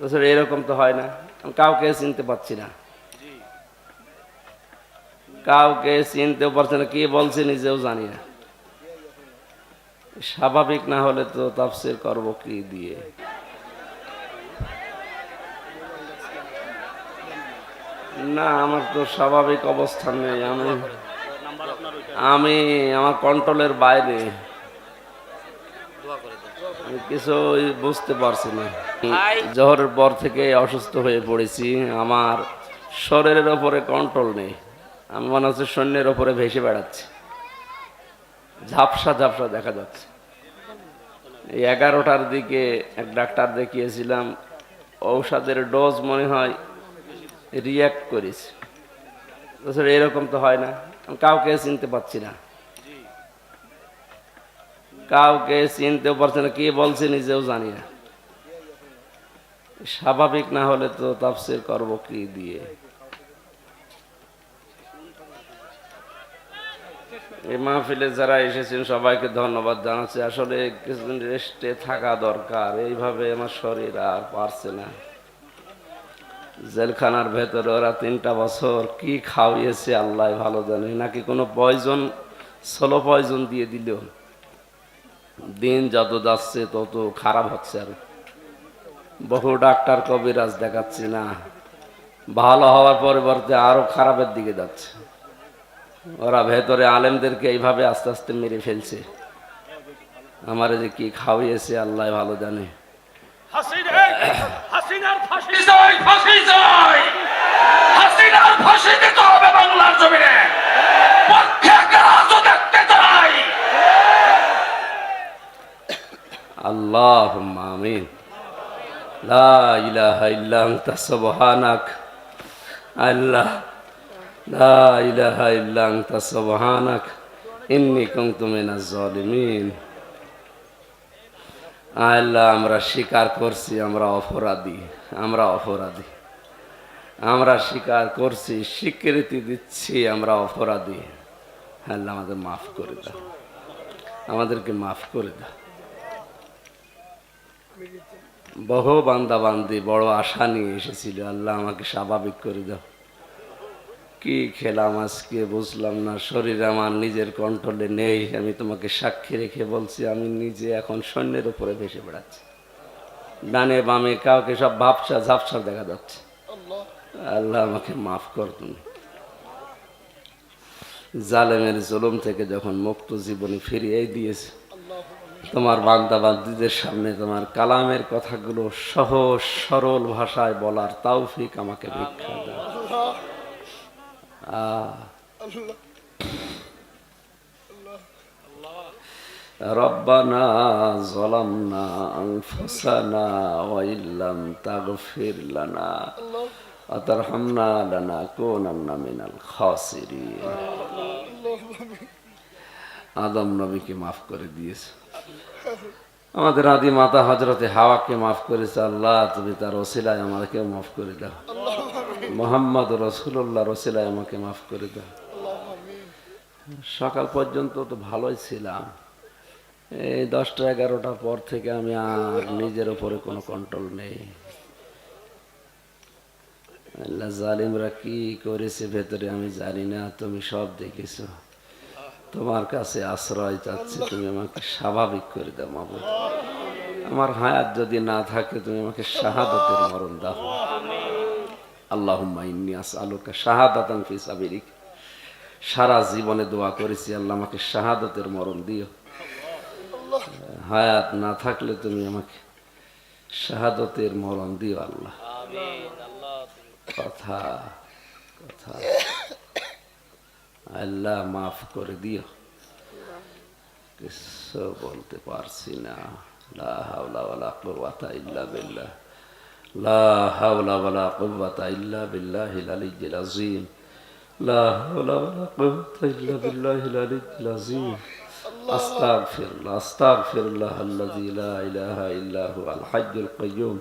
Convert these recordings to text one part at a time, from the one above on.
আসলে এরকম তো হয় না। আমি কাউকে চিনতে পারছি না, কাউকে চিনতেও পারছি না, কি বলছে নিজেও জানি না। স্বাভাবিক না হলে তো তাফসীর করব কি দিয়ে? না, আমার তো স্বাভাবিক অবস্থান নেই। আমি আমি আমার কন্ট্রোলের বাইরে। আমি কিছুই বুঝতে পারছি না। জোহরের পর থেকে অসুস্থ হয়ে পড়েছি। আমার শরীরের ওপরে কন্ট্রোল নেই। আমি মনে হচ্ছে সৈন্যের ওপরে ভেসে বেড়াচ্ছি, ঝাপসা ঝাপসা দেখা যাচ্ছে। এই 11টার দিকে এক ডাক্তার দেখিয়েছিলাম, ঔষধের ডোজ মনে হয় রিয়াক্ট করেছে। আসলে এরকম তো হয় না। আমি কাউকে চিনতে পারছি না, কাউকে চিনতেও পারছি না, কি বলছে নিজেও জানি না। স্বাভাবিক না হলে তো তাফসীর করব কি দিয়ে? এই মাহফিলে যারা এসেছেন সবাইকে ধন্যবাদ জানাচ্ছি। আসলে কিছুদিন রেস্টে থাকা দরকার, এইভাবে আমার শরীর আর পারছে না। জেলখানার ভেতরে ওরা 3টা বছর কি খাওয়িয়েছে আল্লাহ ভালো জানে, নাকি কোনো পয়জন, স্লো পয়জন দিয়ে দিল। দিন যত যাচ্ছে তত খারাপ হচ্ছে। আর বহু ডাক্তার কবিরাজ দেখাচ্ছি না, ভালো হওয়ার পরিবর্তে আরো খারাপের দিকে যাচ্ছে। ওরা ভেতরে আলেমদেরকে এইভাবে আস্তে আস্তে মেরে ফেলছে। আমার যে কি খাওয়িয়েছে আল্লাহ ভালো জানে। হাসিনার ফাঁসি চাই, ফাঁসি চাই, হাসিনার ফাঁসি দিতে হবে বাংলার জমিনে। পক্ষে কাজও দেখতে চাই। আল্লাহুম্মা আমিন। লা ইলাহা ইল্লা আনতা সুবহানাক। আল্লাহ, লা ইলাহা ইল্লা আনতা সুবহানাক ইন্নী কুনতু মিনাজ জালিমিন। আল্লাহ, আমরা স্বীকার করছি আমরা অপরাধী, আমরা অপরাধী। আমরা স্বীকার করছি, স্বীকৃতি দিচ্ছি আমরা অপরাধী। আল্লাহ, আমাদের মাফ করে দাও, আমাদেরকে মাফ করে দাও। বহু বান্দা বান্দি বড় আশা নিয়ে এসেছিল, আল্লাহ আমাকে স্বাভাবিক করে দাও। কি খেলাম আজকে বুঝলাম না, শরীর আমার নিজের কন্ট্রোলে নেই। আমি তোমাকে সাক্ষী রেখে বলছি, আমি নিজে এখন সৈন্যের উপরে ভেসে বেড়াচ্ছি। ডানে বামে কাউকে সব ভাবসা ঝাপসা দেখা যাচ্ছে। আল্লাহ আমাকে মাফ কর তুমি। জালেমের জুলুম থেকে যখন মুক্ত জীবনে ফিরিয়ে দিয়েছে, তোমার বান্দা বান্দীদের সামনে তোমার কালামের কথাগুলো সহজ সরল ভাষায় বলার তৌফিক আমাকে ভিক্ষা দাও। রব্বানা যালামনা আনফুসানা ওয়া ইল্লাম তাগফির লানা ওয়া তারহামনা লানাকুনান্না মিনাল খাসিরিন। আদম নবীকে মাফ করে দিয়েছে, আমাদের আদি মাতা হযরতে হাওয়াকে মাফ করেছে। আল্লাহ, তুমি তার ওসিলায় আমাকেও মাফ করে দাও। মুহাম্মদ রাসূলুল্লাহর ওসিলায় আমাকে মাফ করে দাও। সকাল পর্যন্ত তো ভালোই ছিলাম, এই 10টা 11টার পর থেকে আমি আর নিজের উপরে কোনো কন্ট্রোল নেই। আল্লাহ, জালিমরা কি করেছে ভেতরে আমি জানি না, তুমি সব দেখেছো। তোমার কাছে আশ্রয় চাচ্ছি, তুমি আমাকে স্বাভাবিক করে দাও মাবুদ। আমার হায়াত যদি না থাকে তুমি আমাকে শাহাদাতের মরণ দাও। আল্লাহুম্মা ইন্নী আসআলুকা শাহাদাতান ফি সাবিলিক। সারা জীবনে দোয়া করেছি, আল্লাহ আমাকে শাহাদাতের মরণ দিও। হায়াত না থাকলে তুমি আমাকে শাহাদাতের মরণ দিও আল্লাহ। কথা কথা আল্লাহ মাফ করে দিও, কিছু বলতে পারছি না। লা হাওলা ওয়ালা কুওয়াতা ইল্লা বিল্লাহ, লা হাওলা ওয়ালা কুওয়াতা ইল্লা বিল্লাহিল আলিয়্যিল আযীম, লা হাওলা ওয়ালা কুওয়াতা ইল্লা বিল্লাহিল আলিয়্যিল আযীম। আস্তাগফিরুল্লাহ, আস্তাগফিরুল্লাহ আল্লাযী লা ইলাহা ইল্লা হুয়াল হাইয়্যুল কাইয়্যুম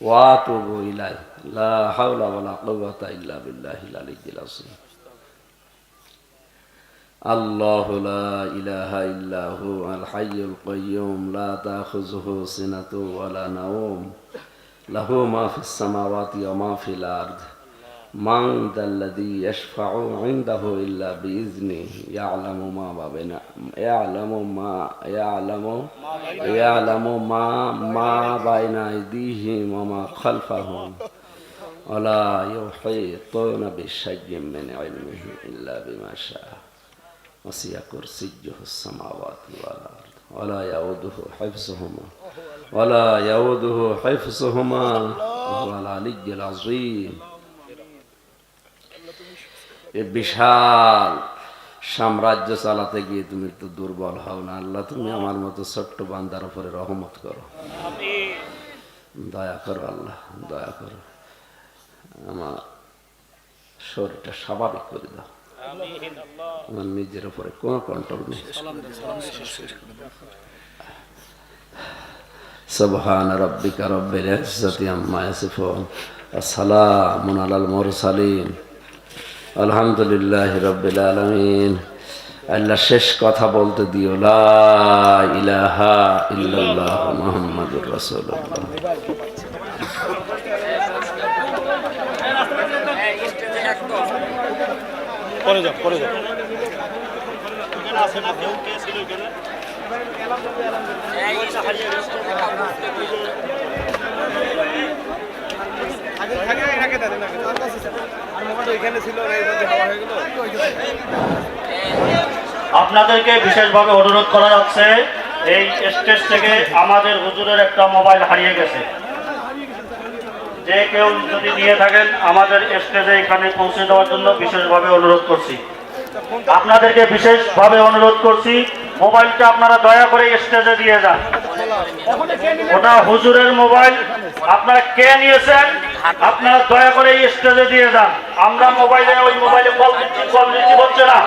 ওয়া আতুবু ইলাইহি, লা হাওলা ওয়ালা কুওয়াতা ইল্লা বিল্লাহিল আলিয়্যিল আযীম। আল্লাহু লা ইলাহা ইল্লা হুয়াল হাইয়্যুল কাইয়্যুম লা তাখুযুহু সিনাতুন ওয়া লা নাওম লাহু মা ফিস সামাওয়াতি ওয়া মা ফিল আরদ মান যাল্লাযী ইয়াশফাউ ইনদাহু ইল্লা বিইজনিহি ইয়ালামু মা বাইনা আইদিহিম ওয়া মা খালফাহুম ওয়া লা ইউহীতুনা বিশাইই্যিন মিন ইলমিহি ইল্লা বিমা শাআ ওয়াসি'a কুরসিয়্যুহুস সামাওয়াতি ওয়াল আরদ ওয়া লা ইয়াউদুহু হিফযুহুমা ওয়া হুয়াল আলিয়্যুল আযীম। এ বিশাল সাম্রাজ্য চালাতে গিয়ে তুমি তো দুর্বল হও না আল্লাহ, তুমি আমার মতো ছোট্ট বান্দার উপরে রহমত করো, দয়া করো আল্লাহ, দয়া করো, আমার শরীরটা স্বাভাবিক করে দাও, আমার নিজের উপরে কোনো কন্ট্রোল নেই। সুবহান রাব্বিকা রাব্বিল ইজ্জাতি আম্মা ইয়াসিফুন ওয়া সালামুন আলাল মুরসালিন আলহামদুলিল্লাহি রাব্বিল আলামিন। আল্লাহ শেষ কথা বলতে দিও, লা ইলাহা ইল্লাল্লাহ মুহাম্মাদুর রাসূলুল্লাহ। পরে যাও এখানে আছে না কেউ কে ছিল এখানে আপনাদেরকে বিশেষভাবে অনুরোধ করা যাচ্ছে, এই স্টেজ থেকে আমাদের হুজুরের একটা মোবাইল হারিয়ে গেছে। যে কেউ যদি নিয়ে থাকেন আমাদের স্টেজে এখানে পৌঁছে দেওয়ার জন্য বিশেষভাবে অনুরোধ করছি। আপনাদেরকে বিশেষভাবে অনুরোধ করছি, মোবাইলটা আপনারা দয়া করে স্টেজে দিয়ে যান। ওটা হুজুরের মোবাইল, আপনারা কে নিয়েছেন আপনারা দয়া করে এই স্টেজে দিয়ে যান। আমরা মোবাইলে ওই মোবাইলে কল দিচ্ছি হচ্ছে না।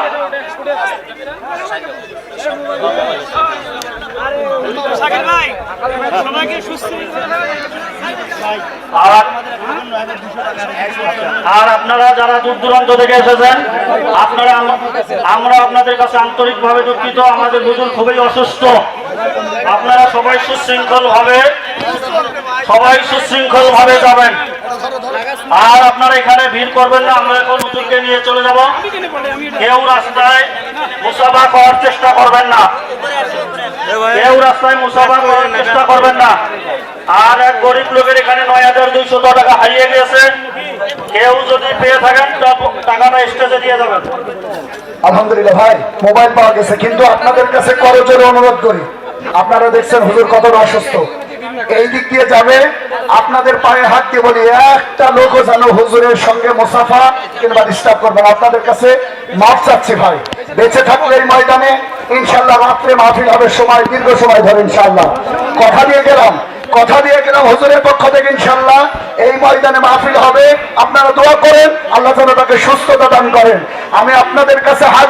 আর আপনারা যারা দূর দূরান্ত থেকে এসেছেন, আমরা আপনাদের কাছে আন্তরিকভাবে দুঃখিত। আমাদের হুজুর খুবই অসুস্থ। আপনারা সবাই সুশৃঙ্খল ভাবে যাবেন। আর আপনারা এখানে ভিড় করবেন না। আমরা এখন হুজুরকে নিয়ে চলে যাব। কেউ রাস্তায় মুসাফা করার চেষ্টা করবেন না। আর এক গরিব লোকের এখানে ৯,২০০ টাকা হারিয়ে গেছে। কেউ যদি পেয়ে থাকেন টাকাটা স্টেজে দিয়ে যাবেন। আলহামদুলিল্লাহ ভাই, মোবাইল পাওয়া গেছে, কিন্তু আপনাদের কাছে করজোরে অনুরোধ করি, আপনারা দেখছেন হুজুর কতটা অসুস্থ, এই দিক দিয়ে যাবে, আপনাদের পায়ে হাত দিয়ে বলি একটা লোকও যেন হুজুরের সঙ্গে মুসাফা কিংবা ডিস্টার্ব করবেন। আপনাদের কাছে মাফ চাচ্ছি ভাই। বেঁচে থাকলে এই ময়দানে ইনশাল্লাহ রাত্রে মাহফিল হবে, সময় দীর্ঘ সময় ধরে ইনশাল্লাহ। কথা দিয়ে গেলাম হুজুরের পক্ষ থেকে ইনশাল্লাহ এই ময়দানে মাহফিল হবে। আপনারা দোয়া করেন আল্লাহ যেন তাকে সুস্থতা দান করেন। আমি আপনাদের কাছে হাত